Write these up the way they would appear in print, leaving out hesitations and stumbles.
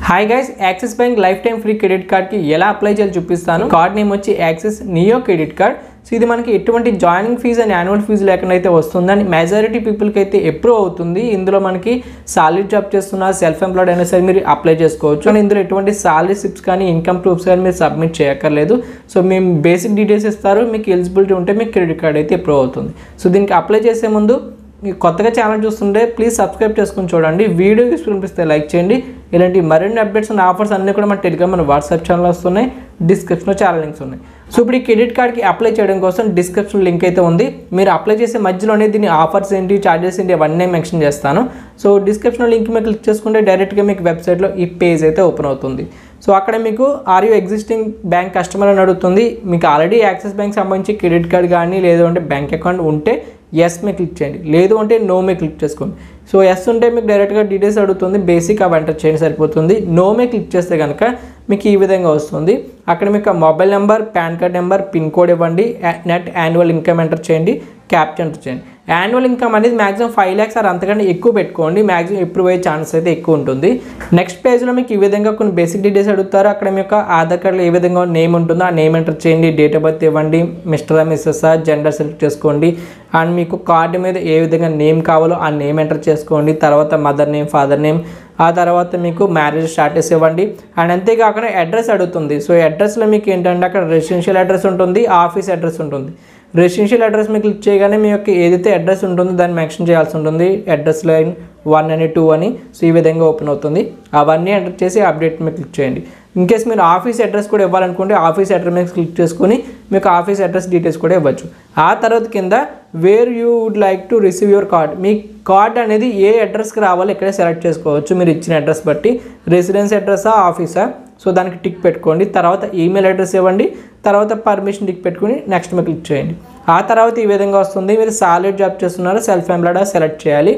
Hi guys, Axis Bank lifetime free credit కార్డ్కి ఎలా apply చేయాలో చూపిస్తాను. కార్డ్ నేమ్ వచ్చి Axis Neo credit card. So ఇది మనకి ఎటువంటి joining fee and annual fee లేకుండా అయితే వస్తుందని మెజారిటీ పీపుల్కి అయితే అప్రూవ్ అవుతుంది. ఇందులో మనకి సాలరీ జాబ్ చేస్తున్న సెల్ఫ్ ఎంప్లాయిడ్ అయినా సరే మీరు అప్లై చేసుకోవచ్చు. అండ్ ఇందులో ఎటువంటి సాలరీ స్లిప్స్ కానీ ఇన్కమ్ ప్రూఫ్స్ కానీ మీరు సబ్మిట్ చేయక్కర్లేదు. సో మేము బేసిక్ డీటెయిల్స్ ఇస్తారు, మీకు ఎలిజిబిలిటీ ఉంటే మీకు క్రెడిట్ కార్డ్ అయితే అప్రూవ్ అవుతుంది. సో దీనికి అప్లై చేసే ముందు కొత్తగా ఛానల్ చూస్తుంటే ప్లీజ్ సబ్స్క్రైబ్ చేసుకుని చూడండి. వీడియో యూస్ఫుల్ అనిపిస్తే లైక్ చేయండి. ఇలాంటి మరిన్ని అప్డేట్స్ అండ్ ఆఫర్స్ అన్నీ కూడా మన టెలిగ్రామ్ మన వాట్సాప్ ఛానల్ వస్తున్నాయి. డిస్క్రిప్షన్లో చాలా లింక్స్ ఉన్నాయి. సో ఇప్పుడు ఈ క్రెడిట్ కార్డ్కి అప్లై చేయడం కోసం డిస్క్రిప్షన్ లింక్ అయితే ఉంది. మీరు అప్లై చేసే మధ్యలోనే దీని ఆఫర్స్ ఏంటి, ఛార్జెస్ ఏంటి అవన్నీ మెన్షన్ చేస్తాను. సో డిస్క్రిప్షన్లో లింక్ మీద క్లిక్ చేసుకుంటే డైరెక్ట్గా మీకు వెబ్సైట్లో ఈ పేజ్ అయితే ఓపెన్ అవుతుంది. సో అక్కడ మీకు are you existing bank customer అని అడుగుతుంది. మీకు ఆల్రెడీ యాక్సిస్ బ్యాంక్ సంబంధించి క్రెడిట్ కార్డ్ కానీ లేదు అంటే బ్యాంక్ అకౌంట్ ఉంటే ఎస్ మీద క్లిక్ చేయండి, లేదు అంటే నో మీద క్లిక్ చేసుకోండి. సో ఎస్ ఉంటే మీకు డైరెక్ట్గా డీటెయిల్స్ అడుగుతుంది, బేసిక్ అవి ఎంటర్ చేయండి సరిపోతుంది. నో మీద క్లిక్ చేస్తే కనుక మీకు ఈ విధంగా వస్తుంది. అక్కడ మీకు mobile number, pan card number, pin code ఇవ్వండి, నెట్ యాన్యువల్ ఇన్కమ్ ఎంటర్ చేయండి, క్యాప్చర్ ఎంటర్ చేయండి. యాన్యువల్ ఇన్కమ్ అనేది మ్యాక్సిమం 5 lakhs ఆర్ అంతకంటే ఎక్కువ పెట్టుకోండి, మ్యాక్సిమం అప్రూవ్ అయ్యే ఛాన్స్ అయితే ఎక్కువ ఉంటుంది. నెక్స్ట్ పేజ్లో మీకు ఈ విధంగా కొన్ని బేసిక్ డీటెయిల్స్ అడుగుతారు. అక్కడ మీ యొక్క ఆధార్ కార్డులో ఏ విధంగా నేమ్ ఉంటుందో ఆ నేమ్ ఎంటర్ చేయండి, డేట్ ఆఫ్ బర్త్ ఇవ్వండి, మిస్టర్ మిస్సెస్ జెండర్ సెలెక్ట్ చేసుకోండి. అండ్ మీకు కార్డు మీద ఏ విధంగా నేమ్ కావాలో ఆ నేమ్ ఎంటర్ చేసుకోండి. తర్వాత మదర్ నేమ్, ఫాదర్ నేమ్, ఆ తర్వాత మీకు మ్యారేజ్ స్టాటస్ ఇవ్వండి. అండ్ అంతేకాకుండా అడ్రస్ అడుగుతుంది. సో అడ్రస్లో మీకు ఏంటంటే అక్కడ రెసిడెన్షియల్ అడ్రస్ ఉంటుంది, ఆఫీస్ అడ్రస్ ఉంటుంది. రెసిడెన్షియల్ అడ్రస్ మీకు క్లిక్ చేయగానే మీ యొక్క ఏదైతే అడ్రస్ ఉంటుందో దాన్ని మెన్షన్ చేయాల్సి ఉంటుంది, అడ్రస్ లైన్ 1 అని 2 అని. సో ఈ విధంగా ఓపెన్ అవుతుంది. అవన్నీ ఎంటర్ చేసి అప్డేట్ మీద క్లిక్ చేయండి. ఇన్కేస్ మీరు ఆఫీస్ అడ్రస్ కూడా ఇవ్వాలనుకుంటే ఆఫీస్ అడ్రస్ మీద క్లిక్ చేసుకొని మీకు ఆఫీస్ అడ్రస్ డీటెయిల్స్ కూడా ఇవ్వచ్చు. ఆ తర్వాత కింద where you would like to receive your card, మీ కార్డ్ అనేది ఏ అడ్రస్కి రావాలో ఇక్కడే సెలెక్ట్ చేసుకోవచ్చు మీరు ఇచ్చిన అడ్రస్ బట్టి. రెసిడెన్స్ అడ్రసా, ఆఫీసా, సో దానికి టిక్ పెట్టుకోండి. తర్వాత ఈమెయిల్ అడ్రస్ ఇవ్వండి, తర్వాత పర్మిషన్ టిక్ పెట్టుకుని నెక్స్ట్ మీద క్లిక్ చేయండి. ఆ తర్వాత ఈ విధంగా వస్తుంది. మీరు సాలరీ జాబ్ చేస్తున్నారో సెల్ఫ్ ఎంప్లాయిడా సెలెక్ట్ చేయాలి.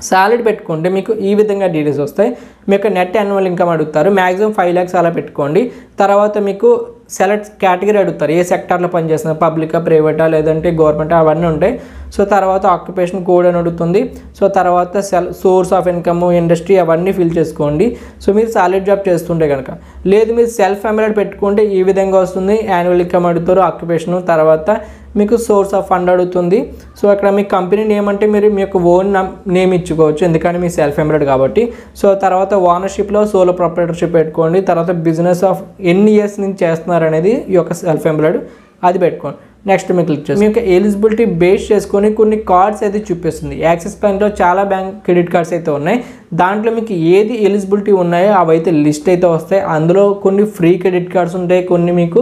సాలరీ పెట్టుకుంటే మీకు ఈ విధంగా డీటెయిల్స్ వస్తాయి. మీకు నెట్ యాన్యువల్ ఇన్కమ్ అడుగుతారు, మ్యాక్సిమం 5 lakhs అలా పెట్టుకోండి. తర్వాత మీకు సెలెక్ట్ కేటగిరీ అడుగుతారు, ఏ సెక్టార్లో పనిచేస్తున్నారు, పబ్లికా, ప్రైవేటా లేదంటే గవర్నమెంట్ అవన్నీ ఉంటాయి. సో తర్వాత ఆక్యుపేషన్ కోడ్ అని అడుగుతుంది. సో తర్వాత సోర్స్ ఆఫ్ ఇన్కమ్, ఇండస్ట్రీ అవన్నీ ఫిల్ చేసుకోండి. సో మీరు సాలరీ జాబ్ చేస్తుంటే కనుక, లేదు మీరు సెల్ఫ్ ఎంప్లాయిడ్ పెట్టుకుంటే ఈ విధంగా వస్తుంది. యాన్యువల్ ఇన్కమ్ అడుగుతారు, ఆక్యుపేషన్, తర్వాత మీకు సోర్స్ ఆఫ్ ఫండ్ అడుగుతుంది. సో అక్కడ మీ కంపెనీ నేమ్ అంటే మీరు మీ యొక్క ఓన్ నేమ్ ఇచ్చుకోవచ్చు, ఎందుకంటే మీ సెల్ఫ్ ఎంప్లాయిడ్ కాబట్టి. సో తర్వాత ఓనర్షిప్లో సోలో ప్రొప్రైటర్షిప్ పెట్టుకోండి. తర్వాత బిజినెస్ ఆఫ్ ఎన్ని ఇయర్స్ నుంచి చేస్తున్నారు అనేది ఈ యొక్క సెల్ఫ్ ఎంప్లాయిడ్ అది పెట్టుకోండి. నెక్స్ట్ మీకు క్లిక్ చేసి మీ యొక్క ఎలిజిబిలిటీ బేస్ చేసుకొని కొన్ని కార్డ్స్ అయితే చూపిస్తుంది. యాక్సిస్ బ్యాంక్లో చాలా బ్యాంక్ క్రెడిట్ కార్డ్స్ అయితే ఉన్నాయి. దాంట్లో మీకు ఏది ఎలిజిబిలిటీ ఉన్నాయో అవైతే లిస్ట్ అయితే వస్తాయి. అందులో కొన్ని ఫ్రీ క్రెడిట్ కార్డ్స్ ఉంటాయి, కొన్ని మీకు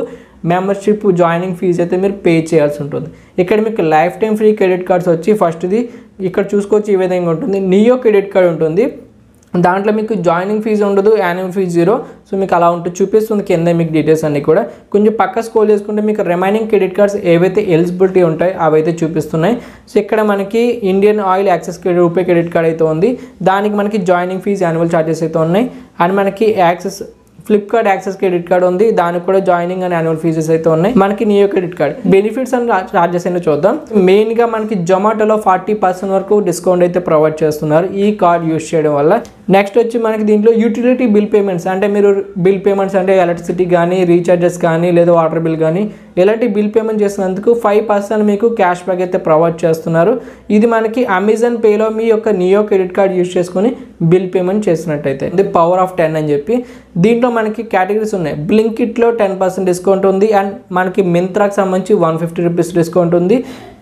మెంబర్షిప్ జాయినింగ్ ఫీజు అయితే మీరు పే చేయాల్సి ఉంటుంది. ఇక్కడ మీకు life time free credit cards వచ్చి ఫస్ట్ది ఇక్కడ చూసుకోవచ్చు ఈ విధంగా ఉంటుంది. నియో క్రెడిట్ కార్డ్ ఉంటుంది, దాంట్లో మీకు జాయినింగ్ ఫీజు ఉండదు, యాన్యువల్ ఫీజు 0. సో మీకు అలా ఉంటుంది, చూపిస్తుంది కింద మీకు డీటెయిల్స్ అన్నీ కూడా. కొంచెం పక్క స్క్రోల్ చేసుకుంటే మీకు రిమైనింగ్ క్రెడిట్ కార్డ్స్ ఏవైతే ఎలిజిబిలిటీ ఉంటాయో అవైతే చూపిస్తున్నాయి. సో ఇక్కడ మనకి Indian oil access RuPay credit card అయితే ఉంది, దానికి మనకి జాయినింగ్ ఫీజు, యాన్యువల్ ఛార్జెస్ అయితే ఉన్నాయి. అండ్ మనకి access Flipkart access credit card ఉంది, దానికి కూడా జాయినింగ్ అండ్ యాన్యువల్ ఫీజెస్ అయితే ఉన్నాయి. మనకి neo credit card benefits and charges అయినా చూద్దాం. మెయిన్గా మనకి జొమాటోలో 40% వరకు డిస్కౌంట్ అయితే ప్రొవైడ్ చేస్తున్నారు ఈ కార్డ్ యూజ్ చేయడం వల్ల. నెక్స్ట్ వచ్చి మనకి దీంట్లో యూటిలిటీ బిల్ పేమెంట్స్, అంటే మీరు బిల్ పేమెంట్స్ అంటే ఎలక్ట్రిసిటీ కానీ, రీఛార్జెస్ కానీ, లేదా వాటర్ బిల్ కానీ ఇలాంటి బిల్ పేమెంట్ చేసినందుకు 5% మీకు క్యాష్ బ్యాక్ అయితే ప్రొవైడ్ చేస్తున్నారు. ఇది మనకి అమెజాన్ పేలో మీ యొక్క నియో క్రెడిట్ కార్డ్ యూజ్ చేసుకుని బిల్ పేమెంట్ చేసినట్టయితే. ఇది పవర్ ఆఫ్ 10 అని చెప్పి దీంట్లో మనకి కేటగిరీస్ ఉన్నాయి. బ్లింకిట్లో 10% డిస్కౌంట్ ఉంది. అండ్ మనకి మింత్రాకి సంబంధించి 150 రూపీస్ డిస్కౌంట్ ఉంది.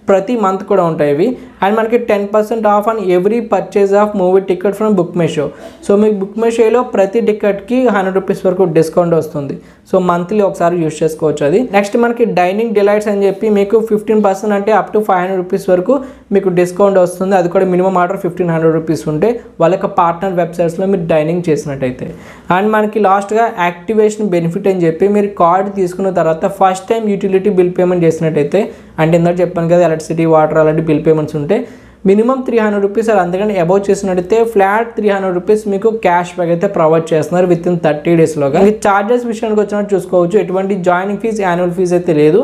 ప్రతి మంత్ కూడా ఉంటాయి ఇవి. అండ్ మనకి 10% of on every purchase of movie ticket from book my show. So మీకు బుక్ మై షోలో ప్రతి టికెట్కి 100 రూపీస్ వరకు డిస్కౌంట్ వస్తుంది. సో మంత్లీ ఒకసారి యూజ్ చేసుకోవచ్చు అది. నెక్స్ట్ మనకి డైనింగ్ డిలైట్స్ అని చెప్పి మీకు 15% అంటే అప్ టు 500 రూపీస్ వరకు మీకు డిస్కౌంట్ వస్తుంది. అది కూడా మినిమం ఆర్డర్ 1500 రూపీస్ ఉంటే వాళ్ళ యొక్క పార్ట్నర్ వెబ్సైట్స్లో మీరు డైనింగ్ చేసినట్టయితే. అండ్ మనకి లాస్ట్గా యాక్టివేషన్ బెనిఫిట్ అని చెప్పి మీరు కార్డు తీసుకున్న తర్వాత first time utility bill payment చేసినట్టయితే, అంటే ఇందాక చెప్పాను కదా ఎలక్ట్రిసిటీ, వాటర్ అలాంటి బిల్ పేమెంట్స్ ఉంటే మినిమం 300 రూపీస్ అలా అందుకని అబౌవ్ చేసినట్టయితే ఫ్లాట్ 300 రూపీస్ మీకు క్యాష్ బ్యాక్ అయితే ప్రొవైడ్ చేస్తున్నారు విత్ ఇన్ 30 డేస్లోగా. చార్జెస్ విషయానికి వచ్చినట్టు చూసుకోవచ్చు, ఎటువంటి జాయినింగ్ ఫీజు, యాన్యువల్ ఫీజు అయితే లేదు.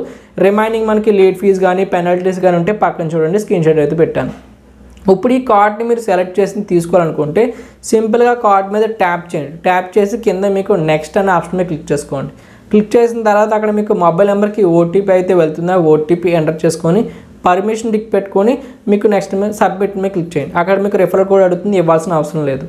రిమైనింగ్ మనకి లేట్ ఫీజు కానీ, పెనాల్టీస్ కానీ ఉంటే పక్కన చూడండి, స్క్రీన్ షాట్ అయితే పెట్టాను. ఇప్పుడు ఈ కార్డ్ని మీరు సెలెక్ట్ చేసి తీసుకోవాలనుకుంటే సింపుల్గా కార్డ్ మీద ట్యాప్ చేయండి. ట్యాప్ చేసి కింద మీకు నెక్స్ట్ అనే ఆప్షన్ మీద క్లిక్ చేసుకోండి. క్లిక్ చేసిన తర్వాత అక్కడ మీకు మొబైల్ నెంబర్కి ఓటీపీ అయితే వెళ్తుంది. ఓటీపీ ఎంటర్ చేసుకొని పర్మిషన్ టిక్ పెట్టుకొని మీకు నెక్స్ట్ మీద సబ్మిట్ మీద క్లిక్ చేయండి. అక్కడ మీకు రిఫరల్ కోడ్ అడుగుతుంది, ఇవ్వాల్సిన అవసరం లేదు.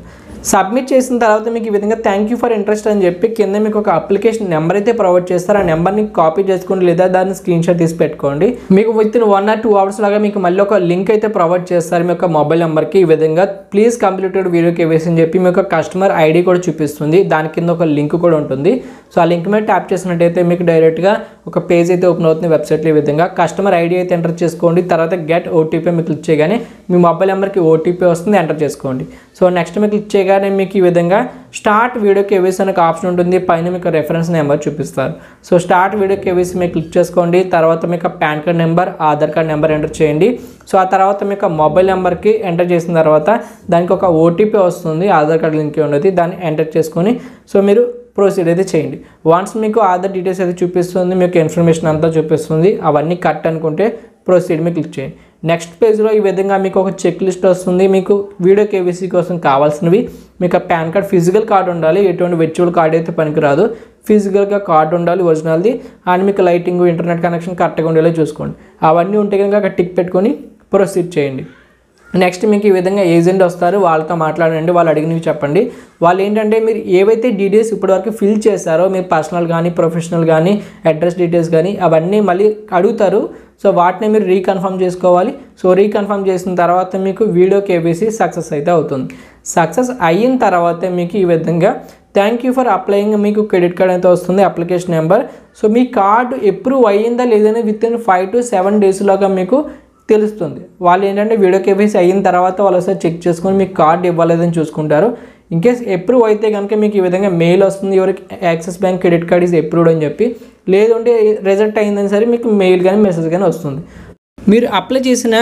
సబ్మిట్ చేసిన తర్వాత మీకు ఈ విధంగా థ్యాంక్ యూ ఫర్ ఇంట్రెస్ట్ అని చెప్పి కింద మీకు ఒక అప్లికేషన్ నెంబర్ అయితే ప్రొవైడ్ చేస్తారు. ఆ నెంబర్ని కాపీ చేసుకోండి లేదా దాన్ని స్క్రీన్ షాట్ తీసి పెట్టుకోండి. మీకు విత్ ఇన్ 1 or 2 hours లాగా మీకు మళ్ళీ ఒక లింక్ అయితే ప్రొవైడ్ చేస్తారు మీ యొక్క మొబైల్ నెంబర్కి. ఈ విధంగా ప్లీజ్ కంప్లీటెడ్ వీడియో కేవైసీ అని చెప్పి మీ యొక్క కస్టమర్ ఐడి కూడా చూపిస్తుంది. దాని కింద ఒక లింక్ కూడా ఉంటుంది. సో ఆ లింక్ మీద ట్యాప్ చేసినట్టయితే మీకు డైరెక్ట్గా ఒక పేజ్ అయితే ఓపెన్ అవుతుంది వెబ్సైట్లో. ఈ విధంగా కస్టమర్ ఐడి అయితే ఎంటర్ చేసుకోండి. తర్వాత గెట్ ఓటీపీ మీకు క్లిక్ చేయగానే మీ మొబైల్ నెంబర్కి ఓటీపీ వస్తుంది, ఎంటర్ చేసుకోండి. సో నెక్స్ట్ మీకు క్లిక్ చేయగానే మీకు ఈ విధంగా స్టార్ట్ వీడియో కేవైసీ అనే ఆప్షన్ ఉంటుంది. పైన మీకు రెఫరెన్స్ నెంబర్ చూపిస్తారు. సో స్టార్ట్ వీడియో కేవైసీ మీకు క్లిక్ చేసుకోండి. తర్వాత మీకు pan card number, Aadhaar card number enter చేయండి. సో ఆ తర్వాత మీకు మొబైల్ నెంబర్కి ఎంటర్ చేసిన తర్వాత దానికి ఒక ఓటీపీ వస్తుంది. ఆధార్ కార్డ్ లింక్ ఉన్నది, దాన్ని ఎంటర్ చేసుకొని సో మీరు ప్రొసీడ్ అయితే చేయండి. వన్స్ మీకు ఆధార్ డీటెయిల్స్ అయితే చూపిస్తుంది, మీకు ఇన్ఫర్మేషన్ అంతా చూపిస్తుంది. అవన్నీ కట్ అనుకుంటే ప్రొసీడ్ మీద క్లిక్ చేయండి. నెక్స్ట్ పేజ్లో ఈ విధంగా మీకు ఒక చెక్ లిస్ట్ వస్తుంది. మీకు వీడియో కేవైసీ కోసం కావాల్సినవి మీకు పాన్ కార్డ్ ఫిజికల్ కార్డ్ ఉండాలి. ఎటువంటి వర్చువల్ కార్డ్ అయితే పనికిరాదు. ఫిజికల్గా కార్డ్ ఉండాలి ఒరిజినల్ది. అండ్ మీకు లైటింగ్, ఇంటర్నెట్ కనెక్షన్ కరెక్ట్గా ఉండేలా చూసుకోండి. అవన్నీ ఉంటే కనుక అక్కడ టిక్ పెట్టుకొని ప్రొసీడ్ చేయండి. నెక్స్ట్ మీకు ఈ విధంగా ఏజెంట్ వస్తారు, వాళ్ళతో మాట్లాడండి, వాళ్ళు అడిగినవి చెప్పండి. వాళ్ళు ఏంటంటే మీరు ఏవైతే డీటెయిల్స్ ఇప్పటివరకు ఫిల్ చేశారో మీరు పర్సనల్ కానీ ప్రొఫెషనల్ కానీ అడ్రస్ డీటెయిల్స్ కానీ అవన్నీ మళ్ళీ అడుగుతారు. సో వాటిని మీరు రీకన్ఫర్మ్ చేసుకోవాలి. సో రీకన్ఫర్మ్ చేసిన తర్వాత మీకు వీడియో కేవైసీ సక్సెస్ అయితే అవుతుంది. సక్సెస్ అయిన తర్వాత మీకు ఈ విధంగా థ్యాంక్ యూ ఫర్ అప్లయింగ్ మీకు క్రెడిట్ కార్డ్ అయితే వస్తుంది, అప్లికేషన్ నెంబర్. సో మీ కార్డు అప్రూవ్ అయ్యిందా లేదని విత్ ఇన్ 5 to 7 days లాగా మీకు తెలుస్తుంది. వాళ్ళు ఏంటంటే వీడియో కేవైసీ అయిన తర్వాత వాళ్ళు ఒకసారి చెక్ చేసుకొని మీకు కార్డు ఇవ్వలేదని చూసుకుంటారు. ఇన్కేస్ అప్రూవ్ అయితే కనుక మీకు ఈ విధంగా మెయిల్ వస్తుంది, ఎవరికి axis bank credit card is approved అని చెప్పి. లేదంటే రిజెక్ట్ అయిందని సరే మీకు మెయిల్ కానీ మెసేజ్ కానీ వస్తుంది. మీరు అప్లై చేసిన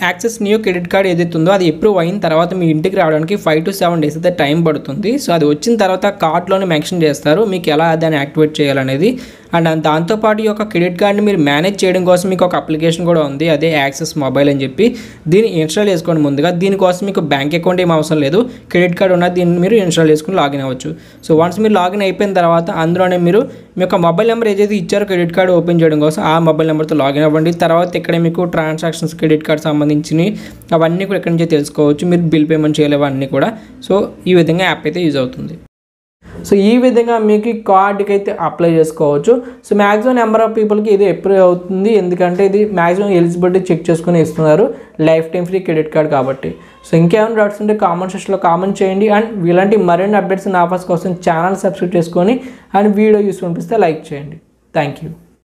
యాక్సిస్ నియో క్రెడిట్ కార్డ్ ఏదైతే ఉందో అది అప్రూవ్ అయిన తర్వాత మీ ఇంటికి రావడానికి 5 to 7 days అయితే టైం పడుతుంది. సో అది వచ్చిన తర్వాత కార్డ్లోనే మెన్షన్ చేస్తారు మీకు ఎలా దాన్ని యాక్టివేట్ చేయాలనేది. అండ్ దాంతోపాటు ఈ యొక్క క్రెడిట్ కార్డ్ని మీరు మేనేజ్ చేయడం కోసం మీకు ఒక అప్లికేషన్ కూడా ఉంది, అదే యాక్సిస్ మొబైల్ అని చెప్పి. దీన్ని ఇన్స్టాల్ చేసుకోండి ముందుగా. దీనికోసం మీకు బ్యాంక్ అకౌంట్ ఏం అవసరం లేదు, క్రెడిట్ కార్డ్ ఉన్నది దీన్ని మీరు ఇన్స్టాల్ చేసుకుని లాగిన్ అవ్వచ్చు. సో వన్స్ మీరు లాగిన్ అయిపోయిన తర్వాత అందులోనే మీరు మీ యొక్క మొబైల్ నెంబర్ ఏదైతే ఇచ్చారో క్రెడిట్ కార్డ్ ఓపెన్ చేయడం కోసం ఆ మొబైల్ నెంబర్తో లాగిన్ అవ్వండి. తర్వాత ఇక్కడ మీకు ట్రాన్సాక్షన్స్ క్రెడిట్ కార్డ్ సంబంధించినవి అవన్నీ కూడా ఇక్కడ నుంచే తెలుసుకోవచ్చు. మీరు బిల్ పేమెంట్ చేయలేవు అన్నీ కూడా. సో ఈ విధంగా యాప్ అయితే యూజ్ అవుతుంది. సో ఈ విధంగా మీకు కార్డుకి అయితే అప్లై చేసుకోవచ్చు. సో మ్యాక్సిమం నెంబర్ ఆఫ్ పీపుల్కి ఇది అప్రూవ్ అవుతుంది, ఎందుకంటే ఇది మ్యాక్సిమం ఎలిజిబిలిటీ చెక్ చేసుకుని ఇస్తున్నారు, life time free credit card కాబట్టి. సో ఇంకేమైనా డౌట్స్ ఉంటే కామెంట్ సెక్షన్లో కామెంట్ చేయండి. అండ్ ఇలాంటి మరిన్ని అప్డేట్స్ అండ్ ఆఫర్స్ కోసం ఛానల్ సబ్స్క్రైబ్ చేసుకొని అండ్ వీడియో యూస్ అనిపిస్తే లైక్ చేయండి. Thank you.